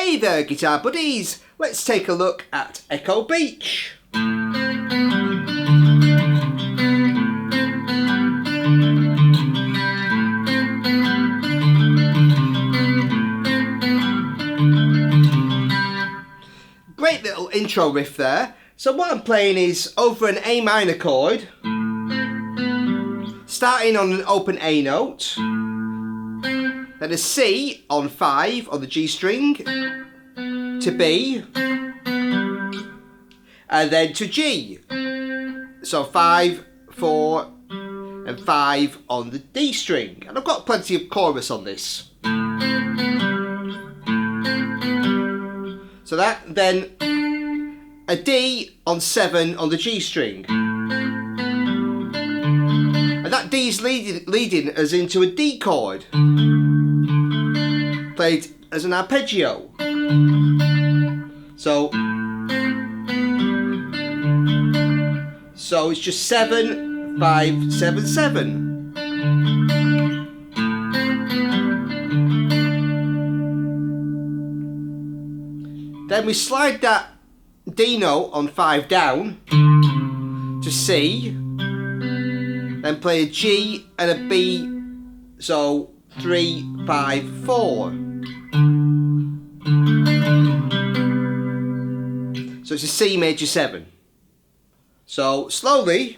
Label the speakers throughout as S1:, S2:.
S1: Hey there, guitar buddies! Let's take a look at Echo Beach. Great little intro riff there. So what I'm playing is over an A minor chord, starting on an open A note, then a C on 5 on the G string, to B, and then to G. So 5, 4, and 5 on the D string. And I've got plenty of chorus on this. So that, then a D on 7 on the G string. And that D's leading us into a D chord, played as an arpeggio. So it's just 7, 5, 7, 7. Then we slide that D note on 5 down to C, then play a G and a B, so 3, 5, 4. So it's a C major 7. So slowly.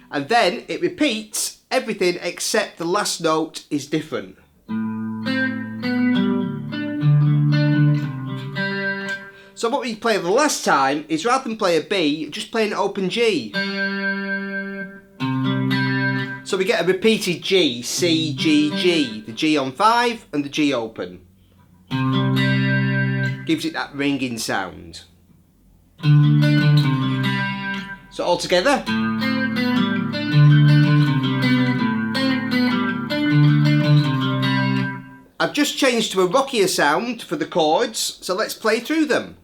S1: And then it repeats everything except the last note is different. So what we played the last time is, rather than play a B, just play an open G. So we get a repeated G, C, G, G. The G on 5 and the G open. Gives it that ringing sound. So all together. I've just changed to a rockier sound for the chords, so let's play through them.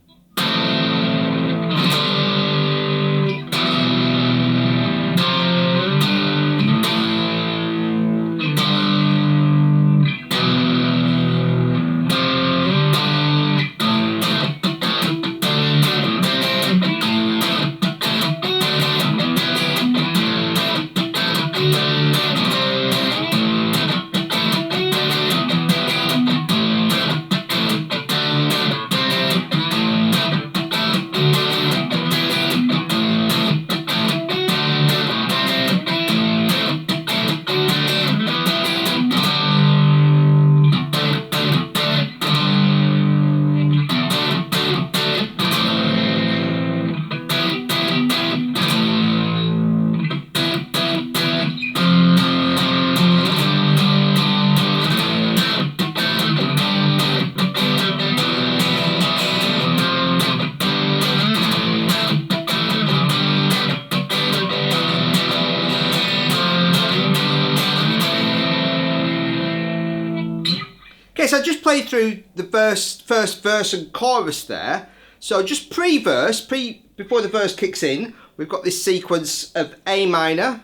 S1: Okay, so I just played through the first verse and chorus there. So just pre-verse, before the verse kicks in, we've got this sequence of A minor,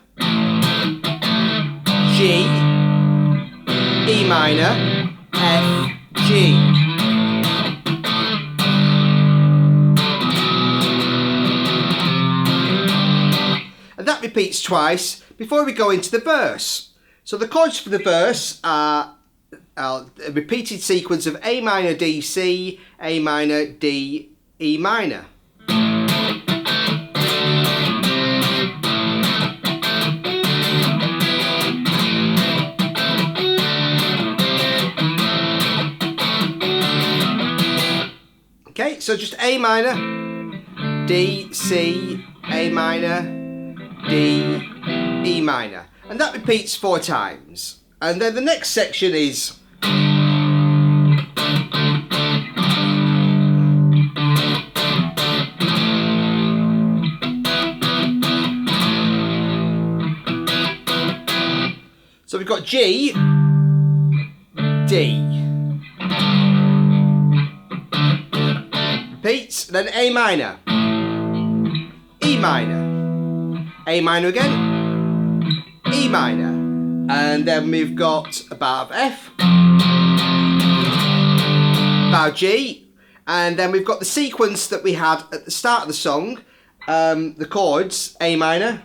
S1: G, E minor, F, G. And that repeats twice before we go into the verse. So the chords for the verse are a repeated sequence of A minor, D, C, A minor, D, E minor. Okay, so just A minor, D, C, A minor, D, E minor. And that repeats 4 times. And then the next section is so we've got G, D, repeats, then A minor, E minor, A minor again, E minor, And then we've got a bar of F, bar G, and then we've got the sequence that we had at the start of the song, the chords, A minor,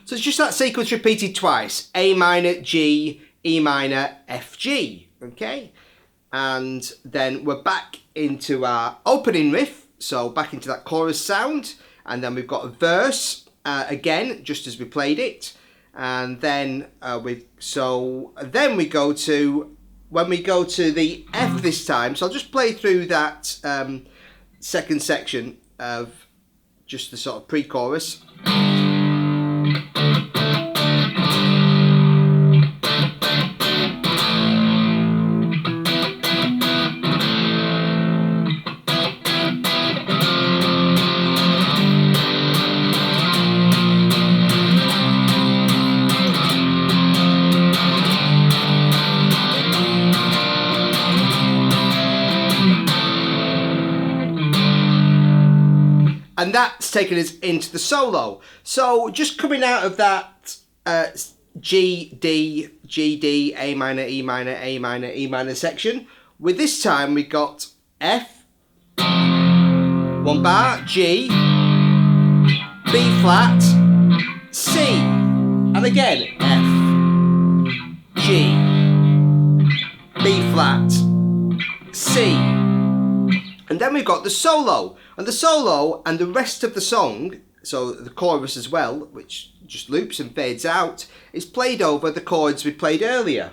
S1: so it's just that sequence repeated twice, A minor, G, E minor, F, G, okay? And then we're back into our opening riff, so back into that chorus sound, and then we've got a verse, again, just as we played it, and then we go to, when we go to the F this time, so I'll just play through that second section of just the sort of pre-chorus. And that's taken us into the solo. So just coming out of that G, D, A minor, E minor, A minor, E minor section, with this time we got F, one bar, G, B flat, C, and again F, G, B flat, C, and then we've got the solo. And the solo and the rest of the song, so the chorus as well, which just loops and fades out, is played over the chords we played earlier.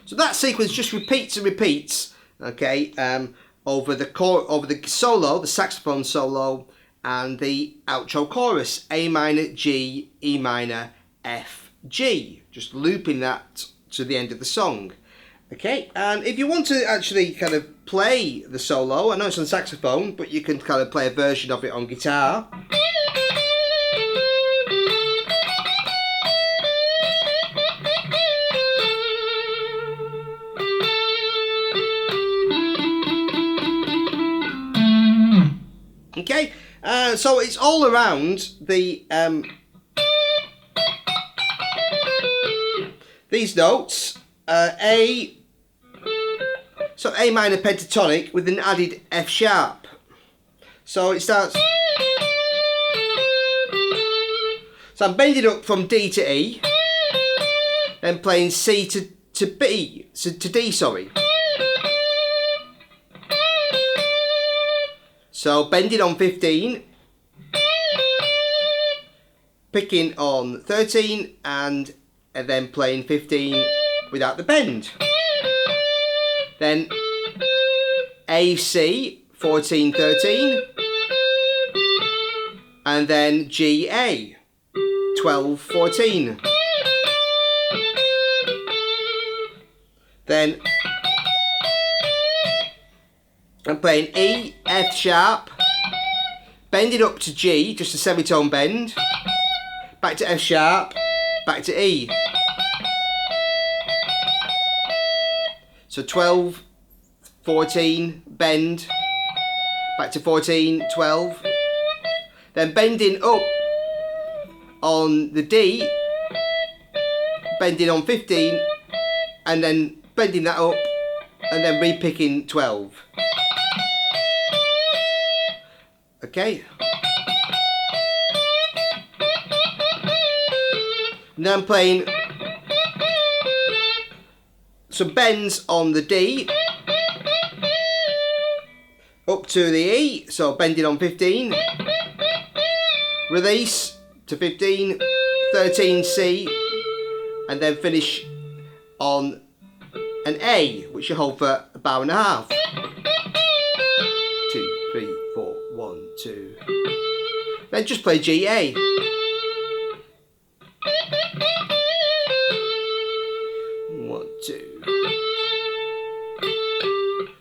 S1: So that sequence just repeats and repeats, okay, over the solo, the saxophone solo, and the outro chorus, A minor, G, E minor, F, G, just looping that to the end of the song. Okay, and if you want to actually kind of play the solo, I know it's on saxophone, but you can kind of play a version of it on guitar. Okay, so it's all around the these notes. A minor pentatonic with an added F sharp. So it starts. So I'm bending up from D to E, then playing C to B, to D, sorry. So bending on 15, picking on 13, and then playing 15 without the bend. Then A, C, 14, 13, and then G, A, 12, 14. Then I'm playing E, F sharp, bending up to G, just a semitone bend, back to F sharp, back to E. So 12, 14, bend, back to 14, 12, then bending up on the D, bending on 15, and then bending that up, and then re-picking 12. Okay. And then I'm playing some bends on the D, up to the E, so bending on 15, release to 15, 13 C, and then finish on an A, which you hold for a bar and a half. 2, 3, 4, 1, 2. Then just play G, A.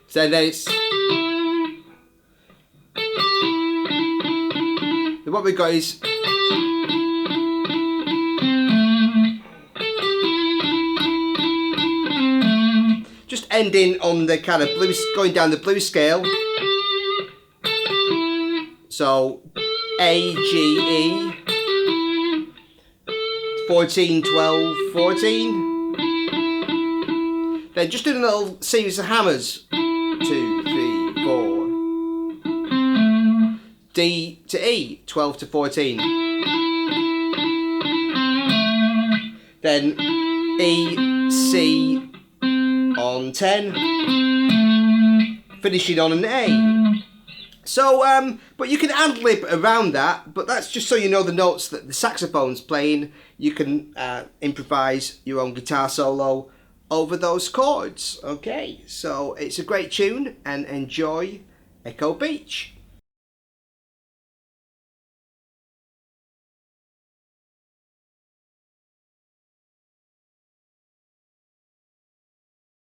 S1: So then it's... What we've got is... just ending on the kind of blues, going down the blues scale. So A, G, E, 14, 12, 14. Then just doing a little series of hammers. 2, 3, 4. D to E, 12 to 14. Then E, C on 10. Finishing on an A. So, but you can ad-lib around that, but that's just so you know the notes that the saxophone's playing. You can improvise your own guitar solo over those chords. Okay, so it's a great tune, and enjoy Echo Beach.